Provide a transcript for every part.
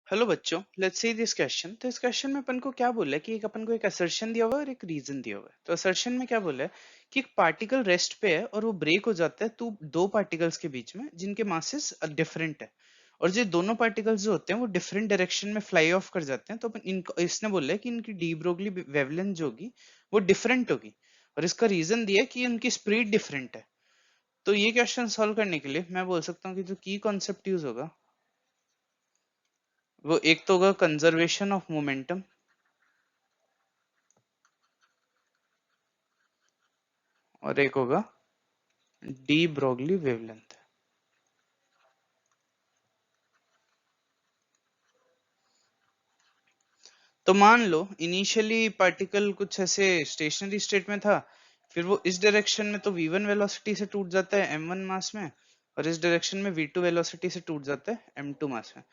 Hello बच्चों, let's see this question. तो इस क्वेश्चन में अपन को क्या बोला है कि अपन को एक असर्शन दिया हुआ है और एक रीजन दिया हुआ है। तो असर्शन में क्या बोला है कि एक पार्टिकल रेस्ट पे है और वो ब्रेक हो जाता है तो दो पार्टिकल्स के बीच में जिनके मासेस डिफरेंट है, और जो दोनों पार्टिकल्स जो होते हैं वो डिफरेंट डायरेक्शन में फ्लाई ऑफ कर जाते हैं। तो अपन इनको इसने बोला है कि इनकी डी ब्रोगली वेवलेंथ जो होगी वो डिफरेंट होगी, और इसका रीजन दिया है कि उनकी स्पीड डिफरेंट है। तो ये क्वेश्चन सॉल्व करने के लिए मैं बोल सकता हूँ कि जो की कॉन्सेप्ट यूज होगा वो एक तो होगा कंजर्वेशन ऑफ मोमेंटम, और एक होगा डी ब्रोगली वेवलेंथ। तो मान लो इनिशियली पार्टिकल कुछ ऐसे स्टेशनरी स्टेट में था, फिर वो इस डायरेक्शन में तो v1 वेलोसिटी से टूट जाता है m1 मास में, और इस डायरेक्शन में v2 वेलोसिटी से टूट जाता है m2 मास में।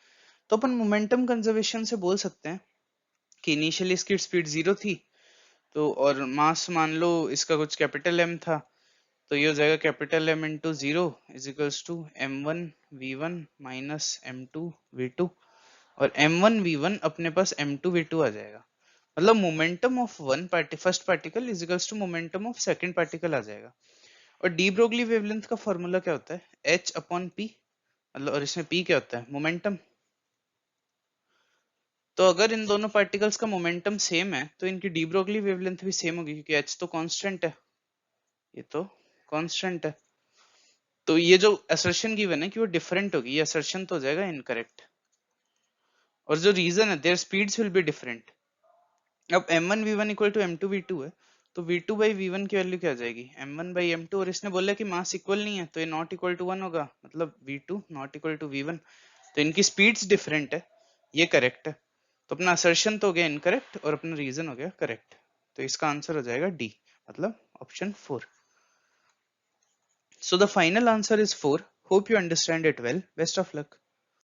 तो अपन मोमेंटम कंजर्वेशन से बोल सकते हैं कि इनिशियली इसकी स्पीड 0 थी, तो और मास मान लो इसका कुछ कैपिटल M था, तो ये हो जाएगा capital M into 0 is equals to m1 v1 minus m2 v2, और m1 v1 अपने पास m2 v2 आ जाएगा। मतलब momentum of one party first particle is equals to momentum of second particle आ जाएगा। और डी ब्रोगली वेवलेंथ का formula क्या होता है, h अपॉन p। मतलब और इसमें p क्या होता है, मोमेंटम। तो अगर इन दोनों पार्टिकल्स का मोमेंटम सेम है तो इनकी डी ब्रोगली वेवलेंथ भी सेम होगी, क्योंकि h तो कांस्टेंट है, ये तो कांस्टेंट है। तो ये जो असर्शन गिवन है कि वो डिफरेंट होगी, ये असर्शन तो हो जाएगा इनकरेक्ट। और जो रीजन है their speeds will be different. अब m1 v1 equal to m2 v2 है, तो v2 बाई v1 की वैल्यू क्या आ जाएगी, m1 बाई m2, और इसने बोला कि मास इक्वल नहीं है तो ये नॉट इक्वल टू 1 होगा, मतलब v2 not equal to v1। तो इनकी स्पीड्स डिफरेंट है, ये करेक्ट है। तो अपना असर्शन तो हो गया इनकरेक्ट और अपना रीजन हो गया करेक्ट। तो इसका आंसर हो जाएगा डी, मतलब option 4। So the final answer is 4. Hope you understand it well. Best of luck.